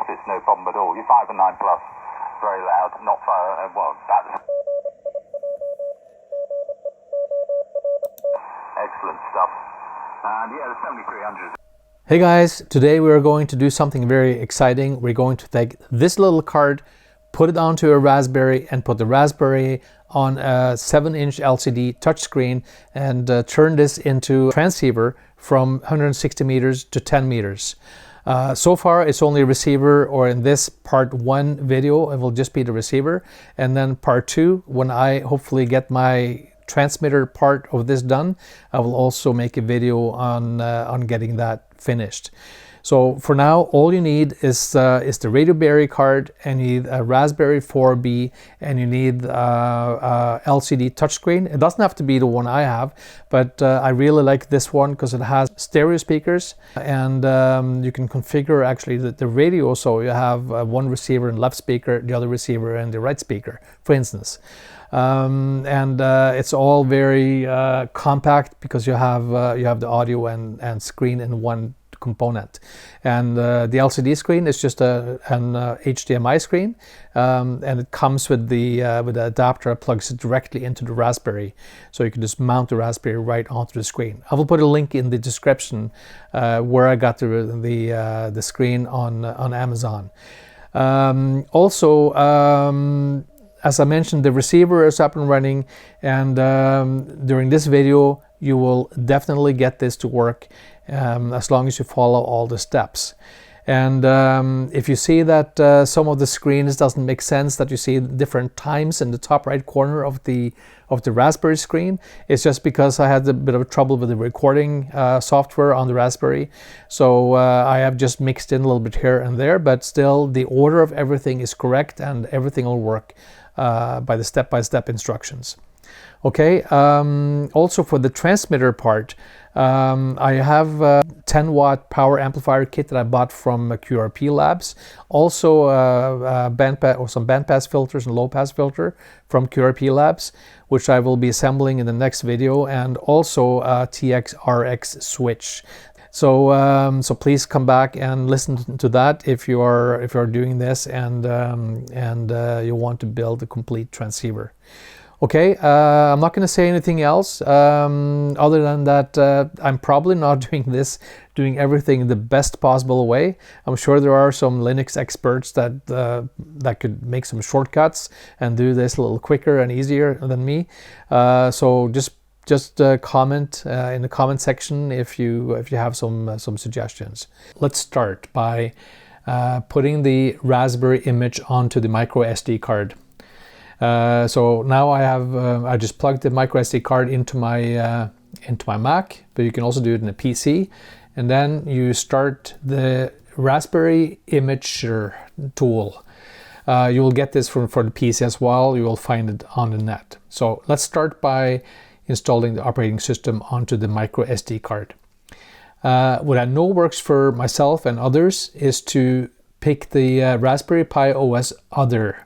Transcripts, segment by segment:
office, no problem at all. Your 5 and 9 plus, very loud, not far, well, that's excellent stuff. And yeah, the 7300. Hey guys, today we are going to do something very exciting. We're going to take this little card, put it onto a Raspberry, and put the Raspberry on a 7-inch LCD touchscreen and turn this into a transceiver from 160 meters to 10 meters. So far it's only a receiver, or in this part 1 video it will just be the receiver, and then part 2, when I hopefully get my transmitter part of this done, I will also make a video on getting that finished. So for now, all you need is the Radioberry card, and you need a Raspberry 4B, and you need LCD touchscreen. It doesn't have to be the one I have, but I really like this one because it has stereo speakers, and you can configure actually the radio, so you have one receiver in left speaker, the other receiver in the right speaker, for instance. It's all very compact because you have the audio and screen in one component, and the LCD screen is just an HDMI screen, and it comes with the adapter that plugs it directly into the Raspberry, so you can just mount the Raspberry right onto the screen. I will put a link in the description where I got the screen on Amazon. As I mentioned, the receiver is up and running, and during this video you will definitely get this to work as long as you follow all the steps. And if you see that some of the screens doesn't make sense, that you see different times in the top right corner of the Raspberry screen, it's just because I had a bit of trouble with the recording software on the Raspberry. So I have just mixed in a little bit here and there, but still the order of everything is correct and everything will work by the step-by-step instructions. Okay, also for the transmitter part, I have a 10-watt power amplifier kit that I bought from QRP Labs. Also some bandpass filters and low-pass filter from QRP Labs, which I will be assembling in the next video, and also a TX-RX switch. So please come back and listen to that if you are doing this and you want to build a complete transceiver. Okay, I'm not going to say anything else other than that I'm probably not doing everything the best possible way. I'm sure there are some Linux experts that could make some shortcuts and do this a little quicker and easier than me. So just comment in the comment section if you have some suggestions. Let's start by putting the Raspberry image onto the micro SD card. So now I just plugged the micro SD card into my Mac, but you can also do it in a PC, and then you start the Raspberry Imager tool. You will get this for the PC as well. You will find it on the net. So let's start by installing the operating system onto the micro SD card. What I know works for myself and others is to pick the Raspberry Pi OS Other.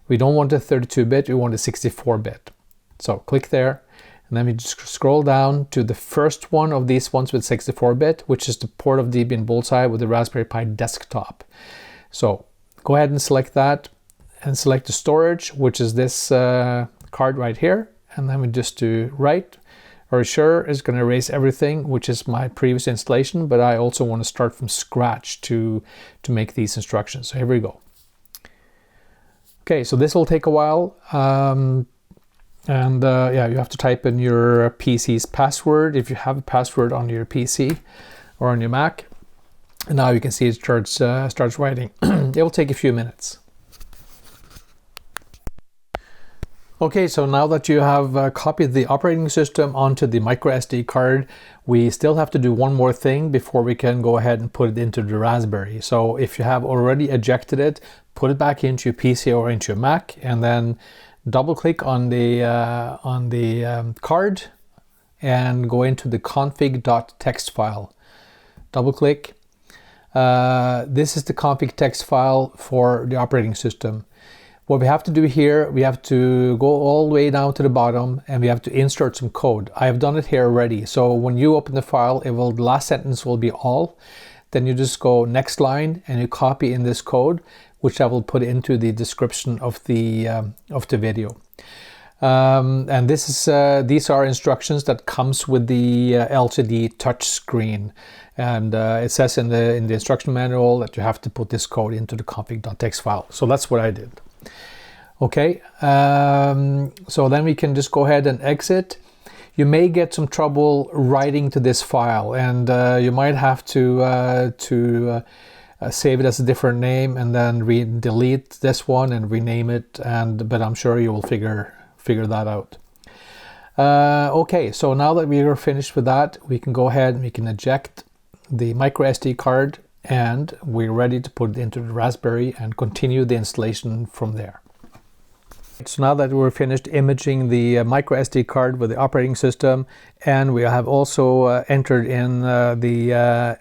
We don't want a 32-bit, we want a 64-bit. So click there, and then we just scroll down to the first one of these ones with 64-bit, which is the port of Debian Bullseye with the Raspberry Pi desktop. So go ahead and select that, and select the storage, which is this card right here. And then we just do write, or sure is going to erase everything, which is my previous installation, but I also want to start from scratch to make these instructions. So here we go. Okay, so this will take a while, yeah, you have to type in your PC's password if you have a password on your PC or on your Mac. And now you can see it starts writing. It will take a few minutes. Okay, so now that you have copied the operating system onto the micro SD card, we still have to do one more thing before we can go ahead and put it into the Raspberry. So if you have already ejected it, put it back into your PC or into your Mac, and then double click on the card and go into the config.txt file. Double click. This is the config text file for the operating system. What we have to do here, we have to go all the way down to the bottom and we have to insert some code. I have done it here already. So when you open the file, the last sentence will be all. then you just go next line and you copy in this code, which I will put into the description of the video. And these are instructions that comes with the LCD touch screen, and it says in the instruction manual that you have to put this code into the config.txt file. So that's what I did. Okay, so then we can just go ahead and exit. You may get some trouble writing to this file, and you might have to save it as a different name and then delete this one and rename it. But I'm sure you will figure that out. Okay, so now that we are finished with that, we can go ahead and we can eject the micro SD card, and we're ready to put it into the Raspberry and continue the installation from there. So now that we're finished imaging the micro SD card with the operating system, and we have also entered in the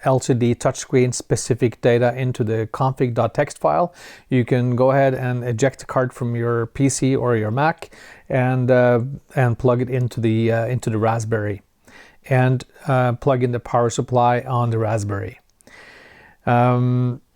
LCD touchscreen specific data into the config.txt file, you can go ahead and eject the card from your PC or your Mac and plug it into the Raspberry, and plug in the power supply on the Raspberry.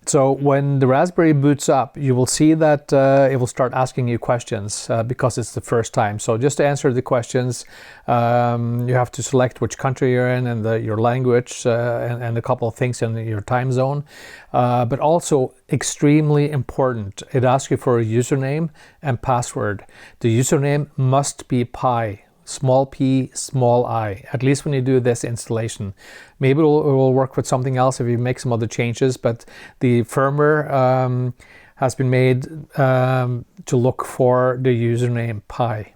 So when the Raspberry boots up, you will see that it will start asking you questions because it's the first time. So just to answer the questions, you have to select which country you're in and your language and a couple of things in your time zone. But also extremely important, it asks you for a username and password. The username must be pi. Small p, small I, at least when you do this installation. Maybe it will work with something else if you make some other changes, but the firmware has been made to look for the username pi.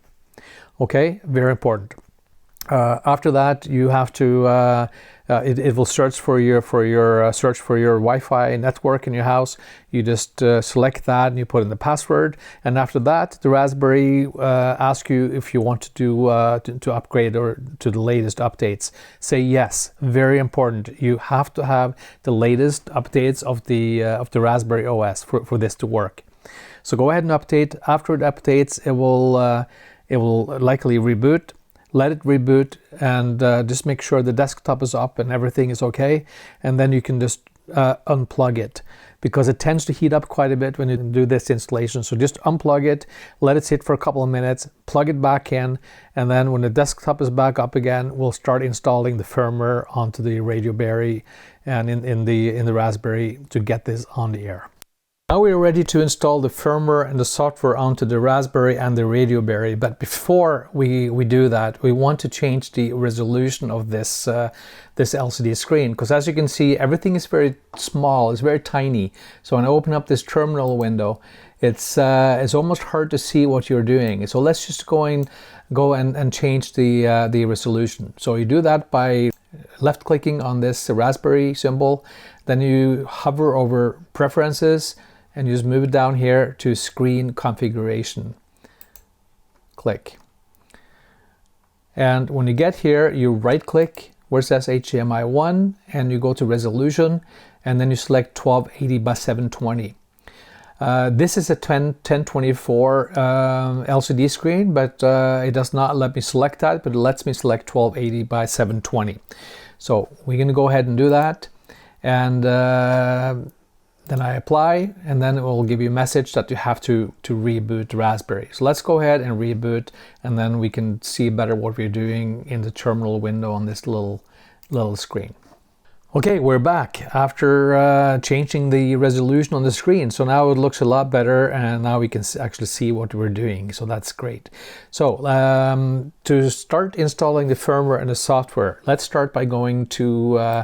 Okay, very important. After that, you have to it will search for your Wi-Fi network in your house. You just select that and you put in the password, and after that the Raspberry asks you if you want to do to upgrade or to the latest updates. Say yes. Very important. You have to have the latest updates of the Raspberry OS for this to work. So go ahead and update. After it updates, it will likely reboot. Let it reboot, and just make sure the desktop is up and everything is okay, and then you can just unplug it, because it tends to heat up quite a bit when you do this installation. So just unplug it, let it sit for a couple of minutes, plug it back in, and then when the desktop is back up again, we'll start installing the firmware onto the Radioberry and in the Raspberry to get this on the air. Now we're ready to install the firmware and the software onto the Raspberry and the Radioberry, but before we do that, we want to change the resolution of this LCD screen, because as you can see, everything is very small, it's very tiny. So when I open up this terminal window, it's almost hard to see what you're doing. So let's just go and change the resolution. So you do that by left clicking on this Raspberry symbol, then you hover over Preferences, and you just move it down here to Screen Configuration. Click. And when you get here, you right click where it says HDMI 1, and you go to Resolution, and then you select 1280 by 720. This is a 1024 LCD screen, but it does not let me select that, but it lets me select 1280 by 720. So we're going to go ahead and do that, and then I apply, and then it will give you a message that you have to reboot the Raspberry. So let's go ahead and reboot, and then we can see better what we're doing in the terminal window on this little screen. Okay, we're back after changing the resolution on the screen. So now it looks a lot better, and now we can actually see what we're doing. So that's great. So to start installing the firmware and the software, let's start by going to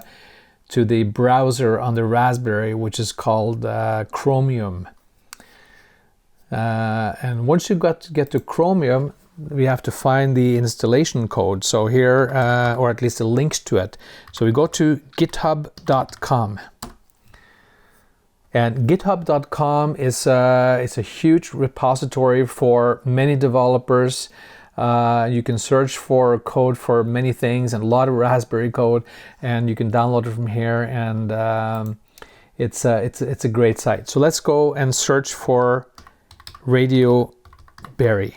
the browser on the Raspberry, which is called Chromium. And once you get to Chromium, we have to find the installation code. So here, or at least the links to it. So we go to github.com. And github.com is a huge repository for many developers. You can search for code for many things and a lot of Raspberry code, and you can download it from here, and it's a great site. So let's go and search for Radioberry.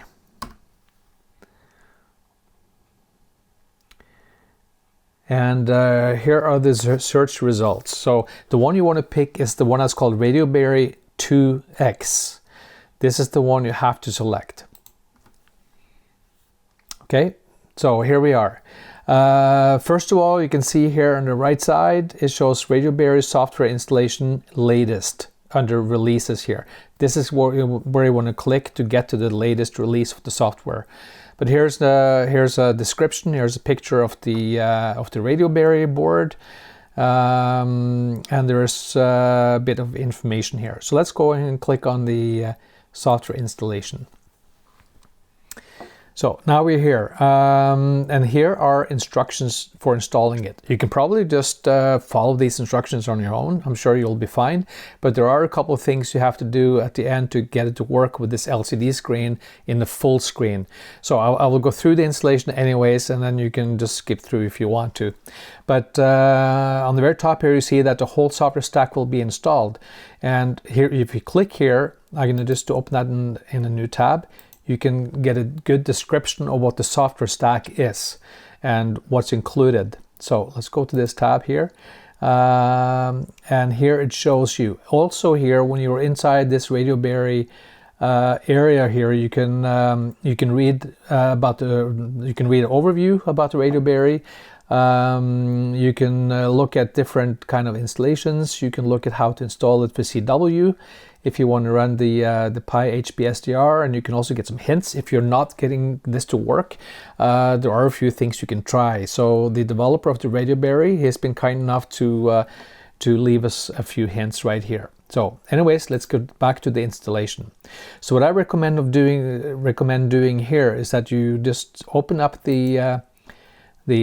And here are the search results. So the one you want to pick is the one that's called Radioberry 2X. This is the one you have to select. Okay, so here we are. First of all, you can see here on the right side, it shows Radioberry software installation latest under releases here. This is where you want to click to get to the latest release of the software. But here's a description. Here's a picture of the Radioberry board, and there's a bit of information here. So let's go ahead and click on the software installation. So now we're here, and here are instructions for installing it. You can probably just follow these instructions on your own. I'm sure you'll be fine, but there are a couple of things you have to do at the end to get it to work with this LCD screen in the full screen. So I will go through the installation anyways, and then you can just skip through if you want to. But on the very top here, you see that the whole software stack will be installed. And here, if you click here, I'm going to just open that in a new tab. You can get a good description of what the software stack is and what's included. So let's go to this tab here. And here it shows you. Also here, when you're inside this Radioberry area here, you can read about you can read an overview about the Radioberry. You can look at different kind of installations. You can look at how to install it for CW if you want to run the Pi HP SDR, and you can also get some hints if you're not getting this to work. There are a few things you can try. So the developer of the Radioberry has been kind enough to leave us a few hints right here. So anyways, let's go back to the installation. So what I recommend doing here is that you just open up the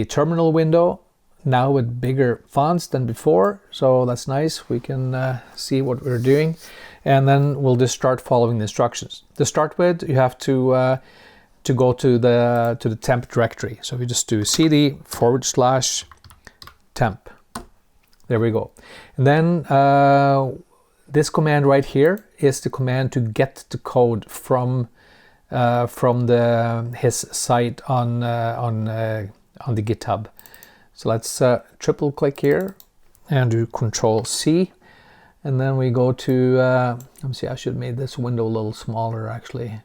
terminal window, now with bigger fonts than before. So that's nice. We can see what we're doing. And then we'll just start following the instructions. To start with, you have to go to the temp directory. So we just do cd/temp. There we go. And then this command right here is the command to get the code from his site on the GitHub. So let's triple click here and do Control-C. And then we go to, let me see, I should have made this window a little smaller actually,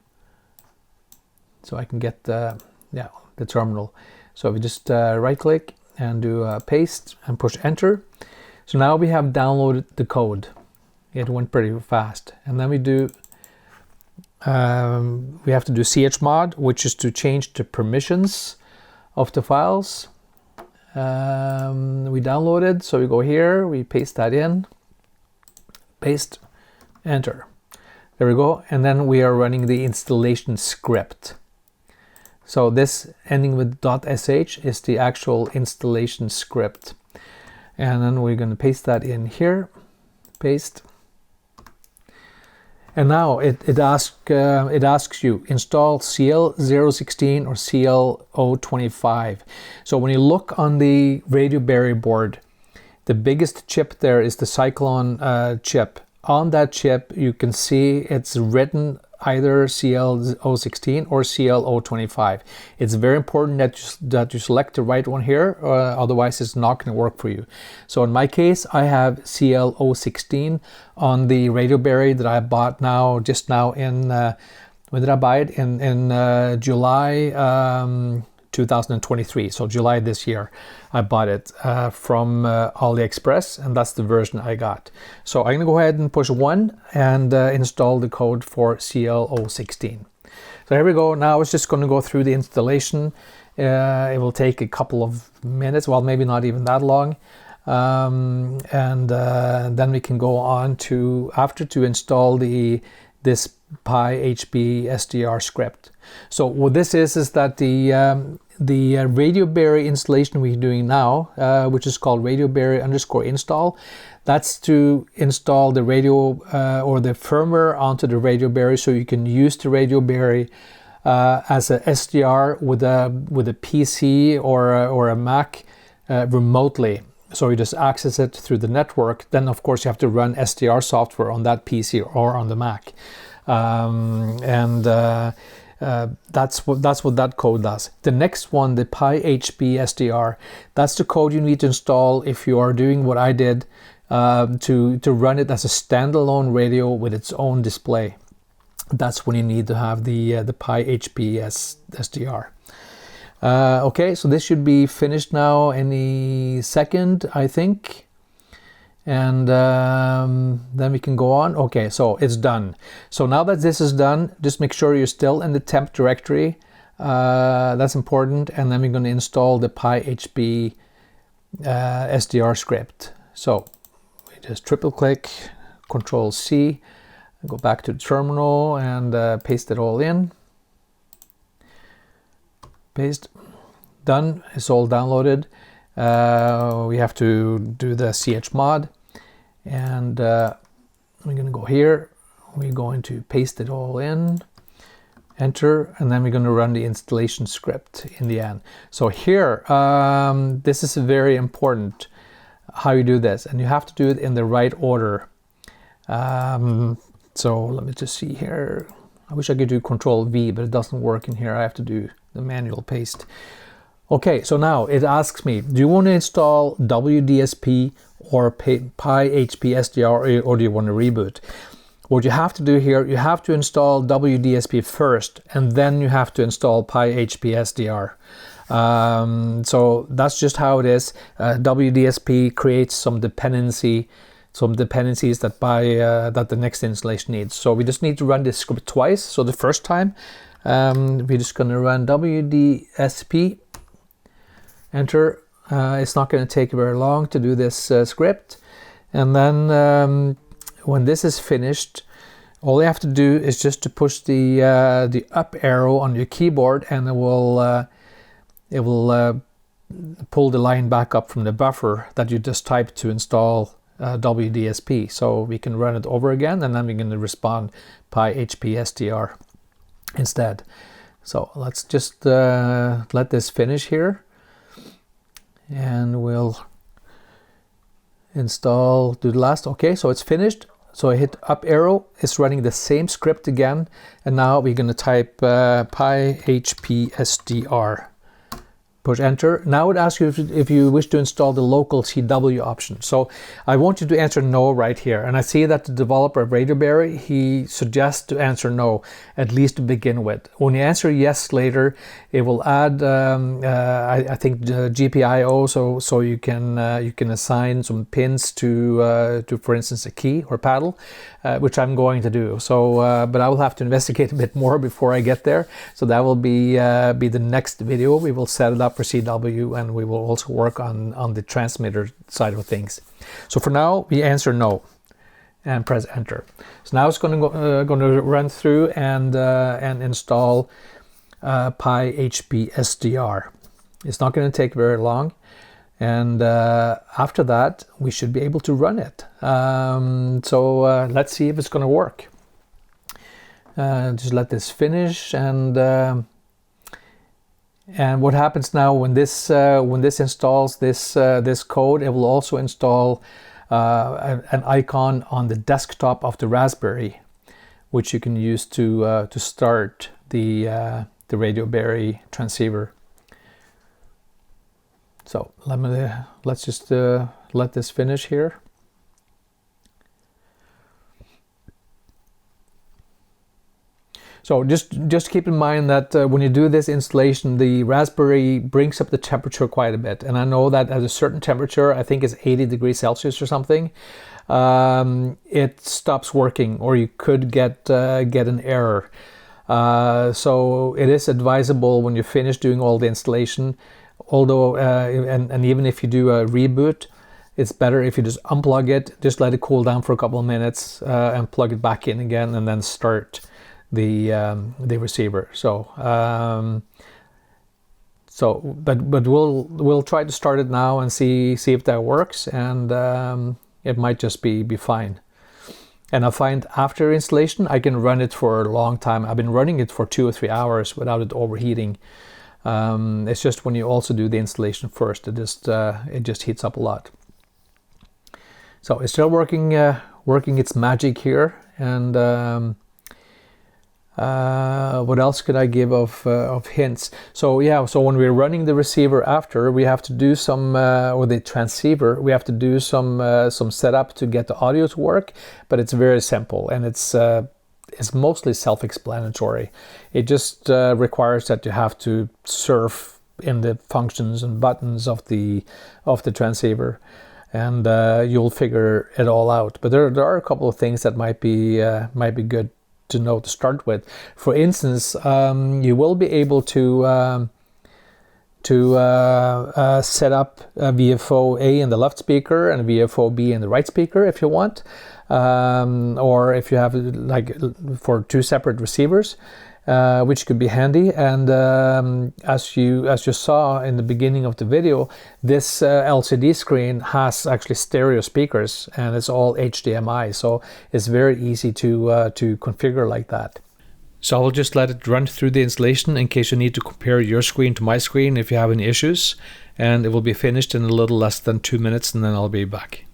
so I can get the terminal. So we just right click and do paste and push enter. So now we have downloaded the code. It went pretty fast. And then we do, we have to do chmod, which is to change the permissions of the files. We downloaded, so we go here, we paste that in. Paste, enter. There we go. And then we are running the installation script. So this ending with .sh is the actual installation script. And then we're going to paste that in here. Paste. And now it asks you install CL016 or CL025. So when you look on the Radioberry board, the biggest chip there is the Cyclone chip. On that chip, you can see it's written either CL016 or CL025. It's very important that you select the right one here, otherwise it's not going to work for you. So in my case, I have CL016 on the Radioberry that I bought just now in, when did I buy it? In July 2023, so July this year. I bought it from AliExpress, and that's the version I got. So I'm going to go ahead and push 1 and install the code for CL016. So here we go. Now it's just going to go through the installation. It will take a couple of minutes, well, maybe not even that long. Then we can go on to install this Pi HP SDR script. So what this is that the Radioberry installation we're doing now, which is called Radioberry_install, that's to install the radio or the firmware onto the Radioberry, so you can use the Radioberry as a SDR with a PC or a Mac remotely. So you just access it through the network. Then of course you have to run SDR software on that PC or on the Mac. That's what that code does. The next one, the PyHP SDR, that's the code you need to install if you are doing what I did, to run it as a standalone radio with its own display. That's when you need to have the PyHP SDR. Okay, so this should be finished now any second, I think. And then we can go on. Okay, so it's done. So now that this is done, just make sure you're still in the temp directory. That's important. And then we're going to install the PyHP SDR script. So we just triple click, Control C, go back to the terminal and paste it all in. Paste. Done. It's all downloaded. We have to do the chmod. And we're going to go here, we're going to paste it all in, enter, and then we're going to run the installation script in the end. So here, this is very important how you do this, and you have to do it in the right order. So let me just see here. I wish I could do Control V, but it doesn't work in here. I have to do the manual paste. Okay, so now it asks me, do you want to install WDSP or PyHP SDR, or do you want to reboot? What you have to do here, you have to install WDSP first, and then you have to install PyHP SDR. So that's just how it is. WDSP creates some dependencies that that the next installation needs. So we just need to run this script twice. So the first time, we're just going to run WDSP. Enter. It's not going to take very long to do this script, and then when this is finished, all you have to do is just to push the up arrow on your keyboard, and it will pull the line back up from the buffer that you just typed to install WDSP. So we can run it over again, and then we're going to respond PyHP SDR instead. So let's just let this finish here. And we'll install, do the last. Okay, so it's finished. So I hit up arrow, it's running the same script again. And now we're going to type PyHP SDR. Push enter. Now it asks you if you wish to install the local CW option. So I want you to answer no right here. And I see that the developer of Radioberry, he suggests to answer no, at least to begin with. When you answer yes later, it will add, I think, GPIO, so you can assign some pins to for instance, a key or paddle, which I'm going to do. So, but I will have to investigate a bit more before I get there. So that will be the next video. We will set it up for CW, and we will also work on the transmitter side of things. So for now, we answer no and press enter. So now it's going to run through and install PyHP SDR. It's not going to take very long, and after that we should be able to run it. So let's see if it's going to work. Just let this finish, and what happens now when this installs this code, it will also install an icon on the desktop of the Raspberry, which you can use to start the Radioberry transceiver. So let's just let this finish here. So just keep in mind that when you do this installation, the Raspberry brings up the temperature quite a bit. And I know that at a certain temperature, I think it's 80 degrees Celsius or something, it stops working, or you could get an error. So it is advisable when you finish doing all the installation, although and even if you do a reboot, it's better if you just unplug it, just let it cool down for a couple of minutes, and plug it back in again, and then start the receiver. But we'll try to start it now and see if that works, and it might just be fine. And I find after installation I can run it for a long time. I've been running it for 2 or 3 hours without it overheating. It's just when you also do the installation first, it just heats up a lot. So it's still working its magic here, and What else could I give of hints? So yeah, so when we're running the receiver after, we have to do some, or the transceiver, we have to do some setup to get the audio to work, but it's very simple, and it's mostly self-explanatory. It just requires that you have to surf in the functions and buttons of the transceiver, and you'll figure it all out. But there are a couple of things that might be good to know to start with. For instance, you will be able to set up a VFO A in the left speaker and a VFO B in the right speaker if you want, or if you have like for two separate receivers, which could be handy. And as you saw in the beginning of the video, this LCD screen has actually stereo speakers, and it's all HDMI, so it's very easy to configure like that. So I'll just let it run through the installation in case you need to compare your screen to my screen if you have any issues, and it will be finished in a little less than 2 minutes, and then I'll be back.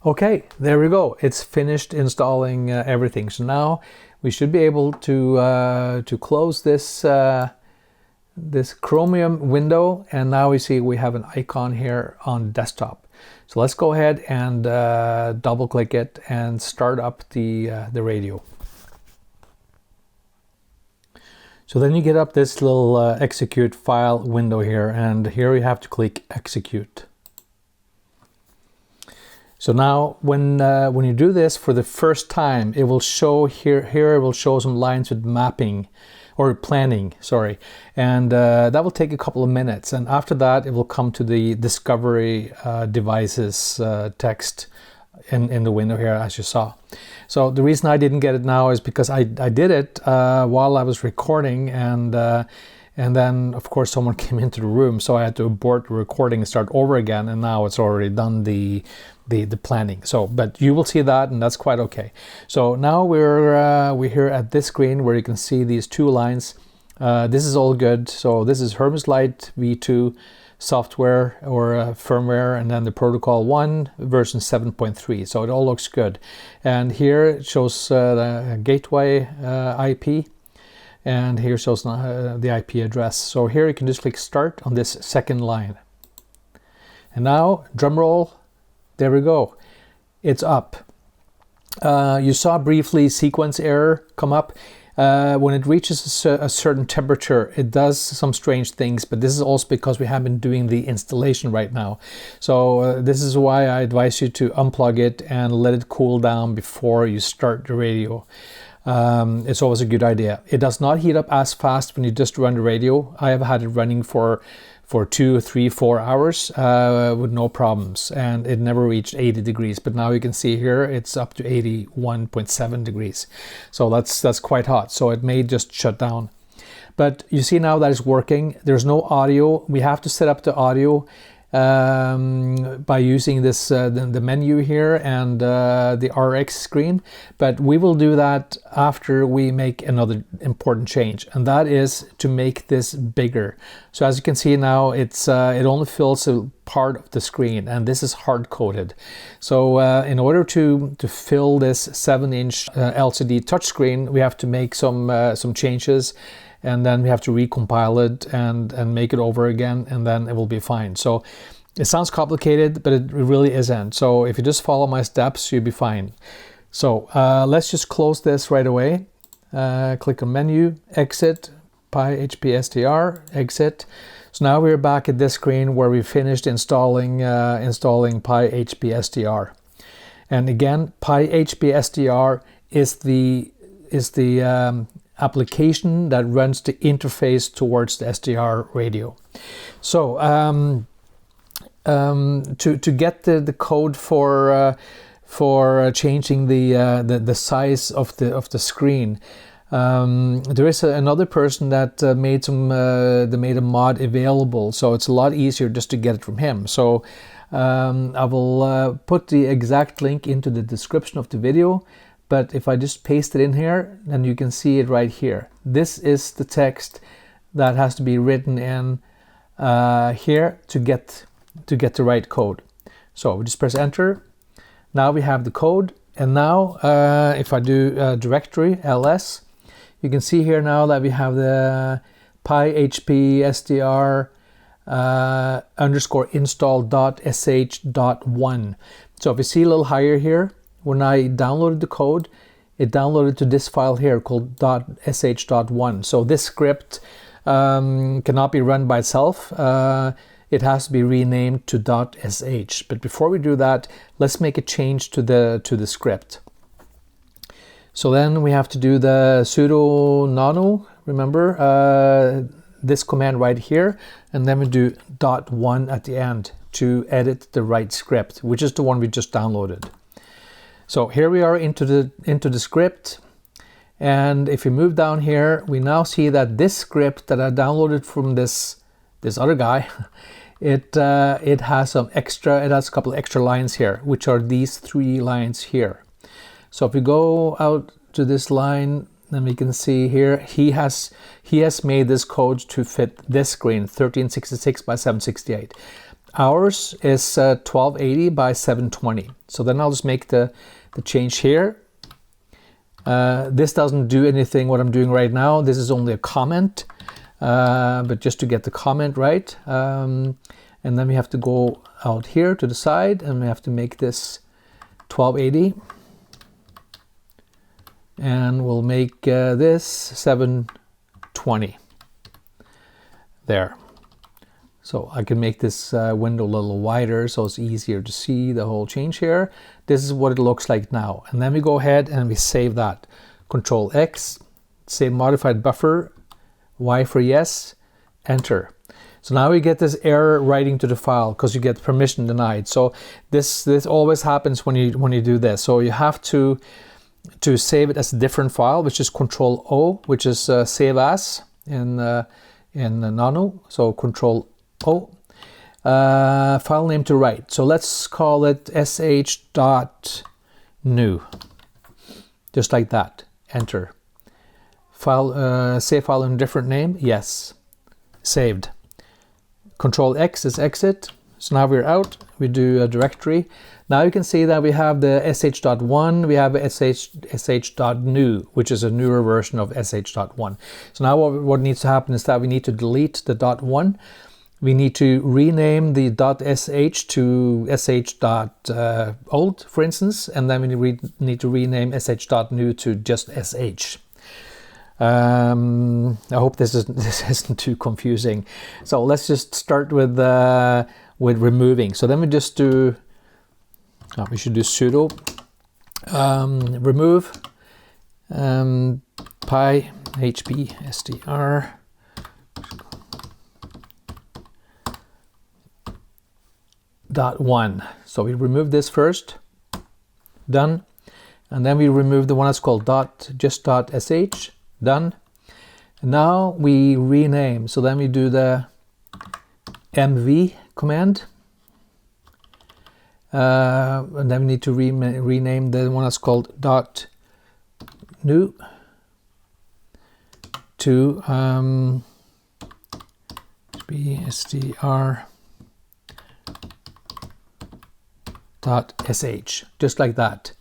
Okay, there we go. It's finished installing everything. So now we should be able to close this this Chromium window, and now we see we have an icon here on desktop. So let's go ahead and double click it and start up the radio. So then you get up this little execute file window here, and here you have to click execute. So now when you do this for the first time, it will show here it will show some lines with mapping or planning, sorry, and that will take a couple of minutes, and after that it will come to the discovery devices text in the window here, as you saw. So the reason I didn't get it now is because I did it while I was recording, and then of course someone came into the room, so I had to abort the recording and start over again, and now it's already done the planning. So, but you will see that, and that's quite okay. So now we're here at this screen where you can see these two lines. This is all good. So this is Hermes Lite v2 software or firmware, and then the protocol 1 version 7.3. So it all looks good. And here it shows the gateway IP, and here shows the IP address. So here you can just click start on this second line. And now, drum roll. There we go. It's up. You saw briefly sequence error come up. When it reaches a certain temperature, it does some strange things, but this is also because we have been doing the installation right now. So this is why I advise you to unplug it and let it cool down before you start the radio. It's always a good idea. It does not heat up as fast when you just run the radio. I have had it running for 2, 3, 4 hours with no problems, and it never reached 80 degrees, but now you can see here it's up to 81.7 degrees, so that's quite hot, so it may just shut down. But you see now that it's working. There's no audio. We have to set up the audio by using this the menu here and the RX screen, but we will do that after we make another important change, and that is to make this bigger. So as you can see now, it's it only fills a part of the screen, and this is hard coded. So in order to fill this 7-inch LCD touchscreen, we have to make some changes, and then we have to recompile it and make it over again, and then it will be fine. So it sounds complicated, but it really isn't. So if you just follow my steps, you'll be fine. So let's just close this right away. Click on menu, exit, PyHPSTR, exit. So now we're back at this screen where we finished installing PyHPSTR. And again, PyHPSTR is the application that runs the interface towards the SDR radio. So to get the code for changing the size of the screen, there is another person that made a mod available, so it's a lot easier just to get it from him. So I will put the exact link into the description of the video, but if I just paste it in here, then you can see it right here. This is the text that has to be written in here to get the right code. So we just press enter. Now we have the code, and now if I do directory ls, you can see here now that we have the PyHPSDR underscore install.sh.1. So if you see a little higher here, when I downloaded the code, it downloaded to this file here called .sh.1. So this script cannot be run by itself. It has to be renamed to .sh. But before we do that, let's make a change to the script. So then we have to do the sudo nano, remember, this command right here, and then we do .1 at the end to edit the right script, which is the one we just downloaded. So here we are into the script, and if you move down here, we now see that this script that I downloaded from this other guy, it has a couple extra lines here, which are these 3 lines here. So if we go out to this line, then we can see here he has made this code to fit this screen, 1366 by 768. Ours is 1280 by 720. So then I'll just make the change here. This doesn't do anything what I'm doing right now. This is only a comment, but just to get the comment right. And then we have to go out here to the side, and we have to make this 1280. And we'll make this 720 there. So I can make this window a little wider so it's easier to see the whole change here. This is what it looks like now. And then we go ahead and we save that. Control X, save modified buffer, Y for yes, enter. So now we get this error writing to the file because you get permission denied. So this always happens when you do this. So you have to save it as a different file, which is Control O, which is save as in Nano. So Control O, file name to write. So let's call it sh.new, just like that. Enter. File, save file in a different name. Yes, saved. Control X is exit. So now we're out. We do a directory. Now you can see that we have the sh.1, we have sh.new, which is a newer version of sh.1. So now what needs to happen is that we need to delete the .1. We need to rename the .sh to sh.old, for instance, and then we need to rename sh.new to just sh. I hope this isn't too confusing. So let's just start with removing. So then we just do. We should do sudo remove PyHPSDR .1. So we remove this first, done, and then we remove the one that's called just.sh, done. And now we rename. So then we do the mv command. And then we need to rename the one that's called .new to bsdr.sh, just like that.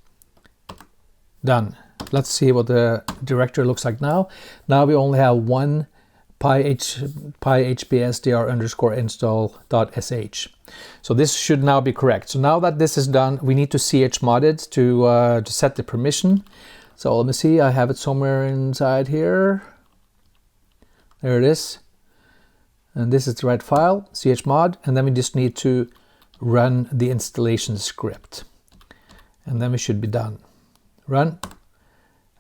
Done. Let's see what the directory looks like now. Now we only have one PyHPSDR underscore install.sh. So this should now be correct. So now that this is done, we need to chmod it to set the permission. So let me see, I have it somewhere inside here. There it is. And this is the right file, chmod, and then we just need to run the installation script. And then we should be done. Run.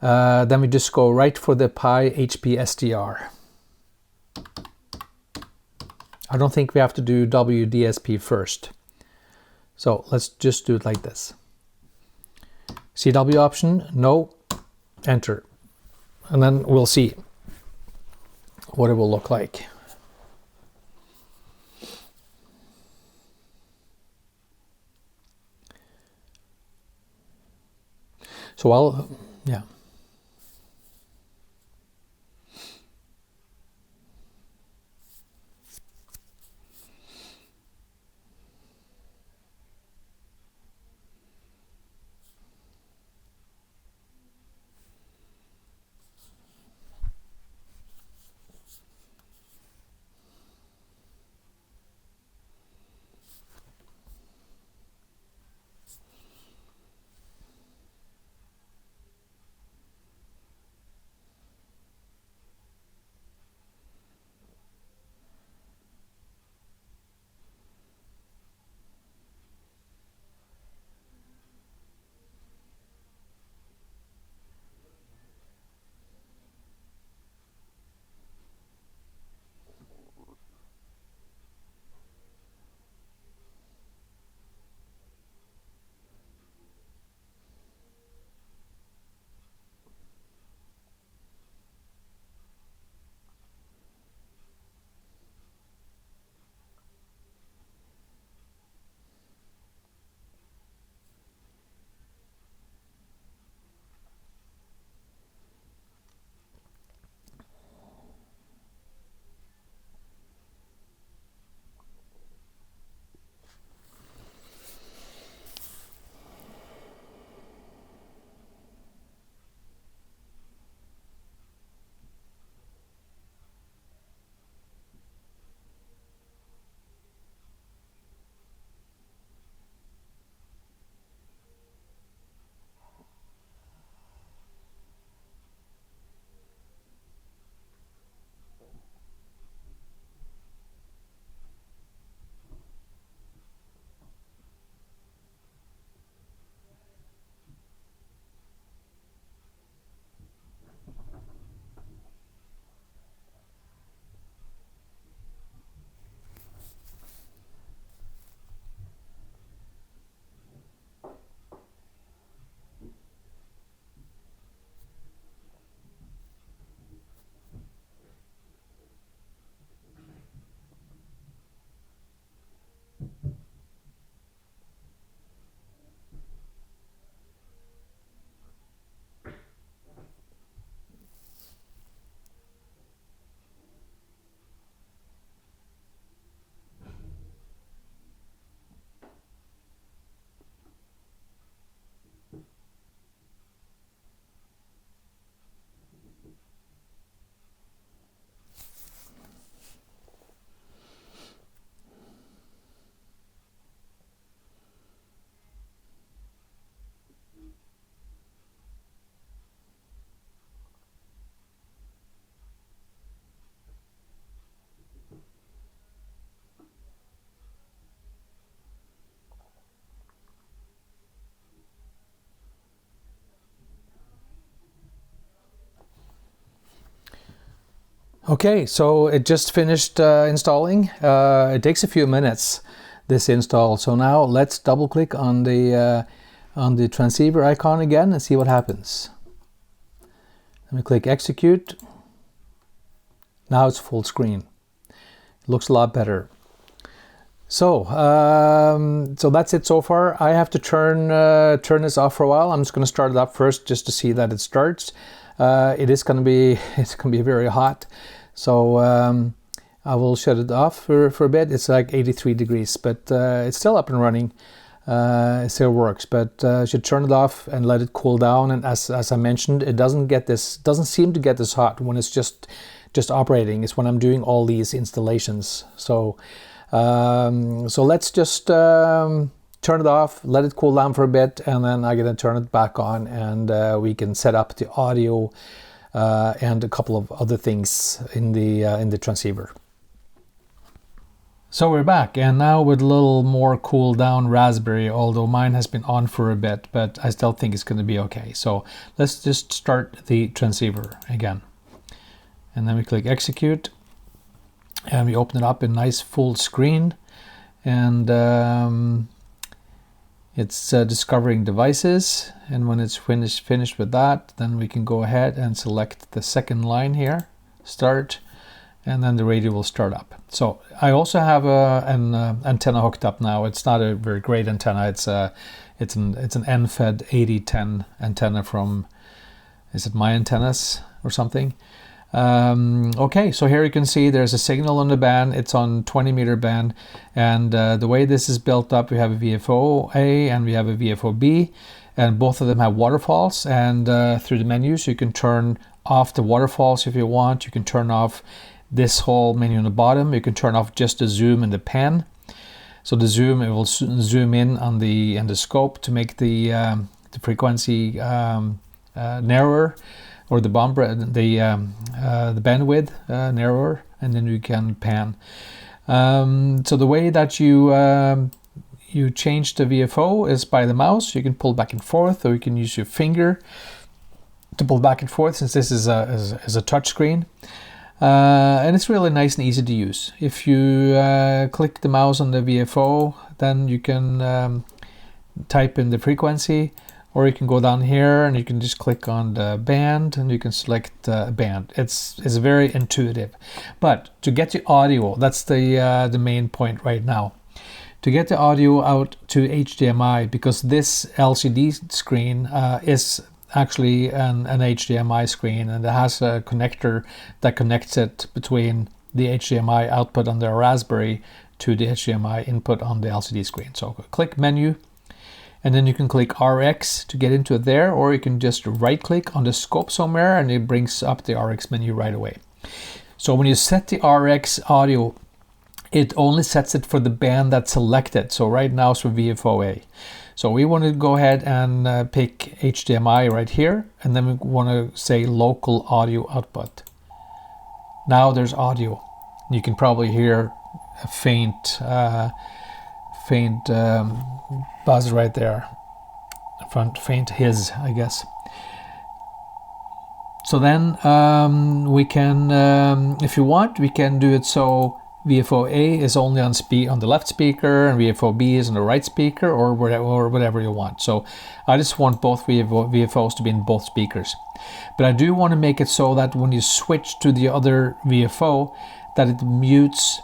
Then we just go right for the PyHPSDR. I don't think we have to do WDSP first. So let's just do it like this. CW option, no, enter. And then we'll see what it will look like. So yeah. Okay, so it just finished installing. It takes a few minutes, this install. So now let's double click on the transceiver icon again and see what happens. Let me click execute. Now it's full screen. It looks a lot better. So so that's it so far. I have to turn this off for a while. I'm just going to start it up first just to see that it starts. It's going to be very hot, so I will shut it off for a bit. It's like 83 degrees, but it's still up and running. It still works, but I should turn it off and let it cool down. And as I mentioned, it doesn't seem to get this hot when it's just operating. It's when I'm doing all these installations. So let's just turn it off, let it cool down for a bit, and then I'm gonna turn it back on, and we can set up the audio and a couple of other things in the transceiver. So we're back, and now with a little more cooled down Raspberry, although mine has been on for a bit, but I still think it's going to be okay. So let's just start the transceiver again. And then we click execute. and we open it up in nice full screen, and it's discovering devices, and when it's finished with that, then we can go ahead and select the second line here, start, and then the radio will start up. So I also have an antenna hooked up now. It's not a very great antenna. It's an NFED 8010 antenna from, is it My Antennas or something? Okay, so here you can see there's a signal on the band. It's on 20-meter band, and the way this is built up, we have a VFO-A and we have a VFO-B, and both of them have waterfalls, and through the menus you can turn off the waterfalls if you want. You can turn off this whole menu on the bottom. You can turn off just the zoom and the pan. So the zoom, it will zoom in on the scope to make the frequency narrower, or the bandwidth narrower, and then you can pan. So the way that you change the VFO is by the mouse. You can pull back and forth, or you can use your finger to pull back and forth, since this is a touch screen. And it's really nice and easy to use. If you click the mouse on the VFO, then you can type in the frequency, or you can go down here and you can just click on the band and you can select band. It's very intuitive. But to get the audio, that's the main point right now. To get the audio out to HDMI, because this LCD screen is actually an HDMI screen, and it has a connector that connects it between the HDMI output on the Raspberry to the HDMI input on the LCD screen. So click menu, and then you can click RX to get into it there, or you can just right click on the scope somewhere and it brings up the RX menu right away. So when you set the RX audio, it only sets it for the band that's selected. So right now it's for VFO-A. So we want to go ahead and pick HDMI right here, and then we want to say local audio output. Now there's audio. You can probably hear a faint buzz right there, faint hiss, I guess. So then we can, if you want, we can do it so VFO-A is only on the left speaker, and VFO-B is on the right speaker, or whatever you want. So I just want both VFOs to be in both speakers. But I do want to make it so that when you switch to the other VFO, that it mutes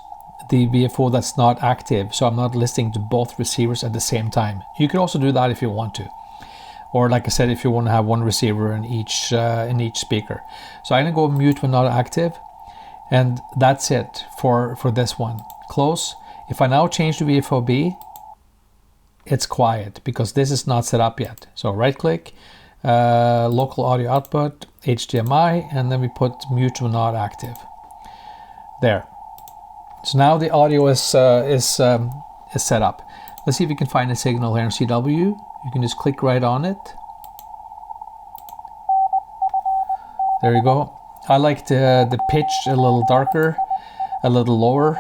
the VFO that's not active, so I'm not listening to both receivers at the same time. You could also do that if you want to, or like I said, if you want to have one receiver in each speaker. So I'm gonna go mute when not active, and that's it for this one. Close. If I now change to VFO-B, it's quiet because this is not set up yet. So right click, local audio output, HDMI, and then we put mute when not active. There. So now the audio is set up. Let's see if we can find a signal here in CW. You can just click right on it. There you go. I like the pitch a little darker, a little lower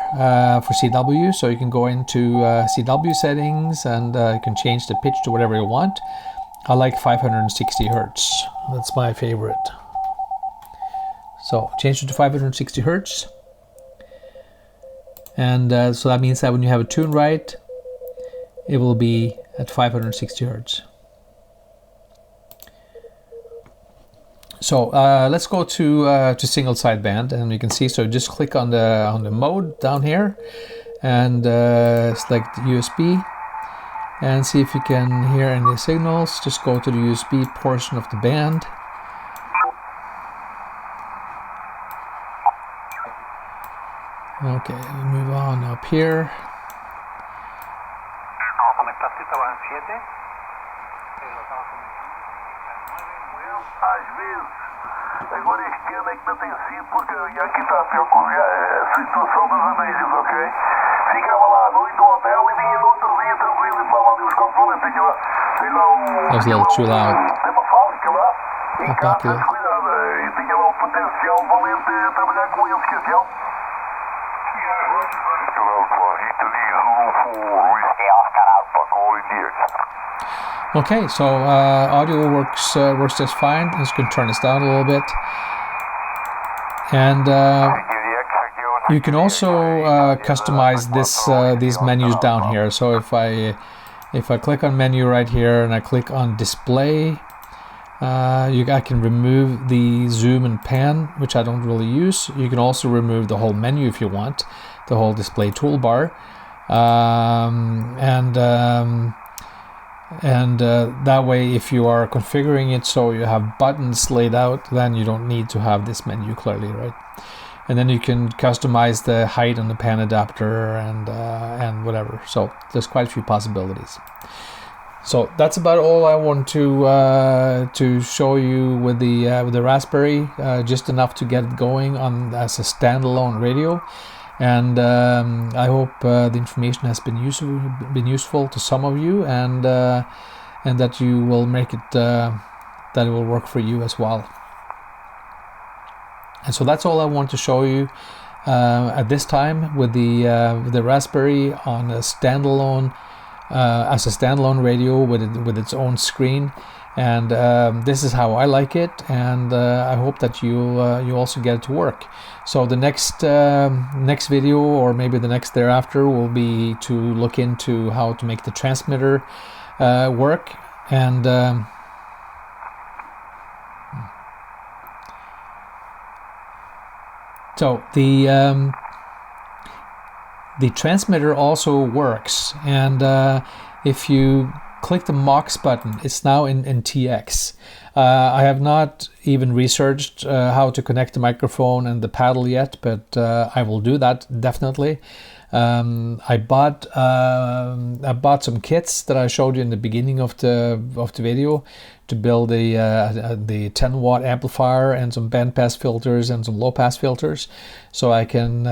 for CW. So you can go into CW settings, and you can change the pitch to whatever you want. I like 560 Hertz. That's my favorite. So change it to 560 Hertz. And so that means that when you have a tune right, it will be at 560 Hertz. So let's go to single sideband, and you can see. So just click on the mode down here, and select USB, and see if you can hear any signals. Just go to the USB portion of the band. Okay, move on up here. Agora este ano é que não tem sido, porque aqui está a pior a situação dos amigos, ok? Ficava lá à noite no hotel e vinha no outro dia tranquilo e falava ali os controles, tinha lá, sei lá That was a little too loud. Tem uma fábrica lá, em Up casa, back a little. cuidado, e tinha lá um potencial valente a trabalhar com eles, que assim. Okay, so audio works just fine. I'm just going to turn this down a little bit. And You can also customize these menus down here. So if I click on menu right here and I click on display, I can remove the zoom and pan, which I don't really use. You can also remove the whole menu if you want, the whole display toolbar, and that way, if you are configuring it so you have buttons laid out, then you don't need to have this menu clearly, right? And then you can customize the height on the pan adapter and whatever. So there's quite a few possibilities. So that's about all I want to show you with the Raspberry, just enough to get it going on as a standalone radio. And I hope the information has been useful to some of you, and that you will make it that it will work for you as well. And so that's all I want to show you at this time with the Raspberry on a standalone as a standalone radio with its own screen. And this is how I like it, and I hope that you also get it to work. So the next video, or maybe the next thereafter, will be to look into how to make the transmitter work. And so the transmitter also works, and if you click the MOX button, it's now in TX. I have not even researched how to connect the microphone and the paddle yet, but I will do that definitely. I bought some kits that I showed you in the beginning of the video to build the 10-watt amplifier and some bandpass filters and some low-pass filters, so I can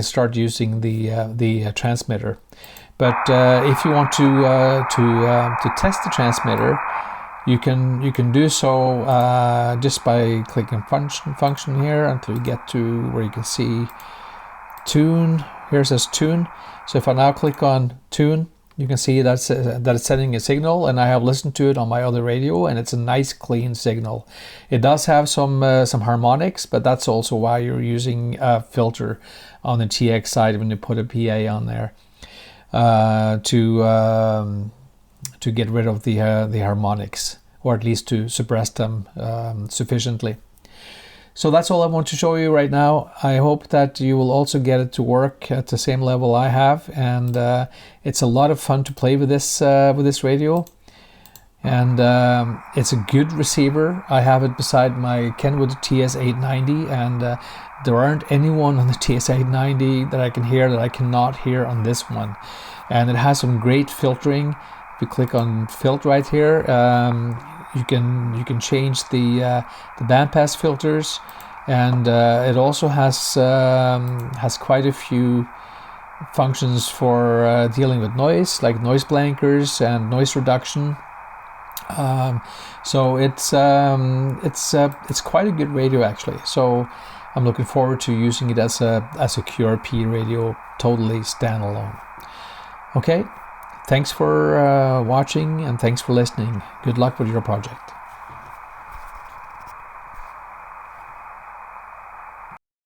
start using the transmitter. But if you want to test the transmitter, you can do so just by clicking function here until you get to where you can see tune. Here it says tune. So if I now click on tune, you can see that it's sending a signal, and I have listened to it on my other radio, and it's a nice clean signal. It does have some harmonics, but that's also why you're using a filter on the TX side when you put a PA on there. To get rid of the harmonics, or at least to suppress them sufficiently. So that's all I want to show you right now. I hope that you will also get it to work at the same level I have, and it's a lot of fun to play with this radio. And it's a good receiver. I have it beside my Kenwood TS890, and there aren't anyone on the TS890 that I can hear that I cannot hear on this one. And it has some great filtering. If you click on filter right here, you can change the bandpass filters, and it also has quite a few functions for dealing with noise, like noise blankers and noise reduction. So it's quite a good radio actually. So I'm looking forward to using it as a QRP radio, totally standalone. Okay, thanks for watching, and thanks for listening. Good luck with your project.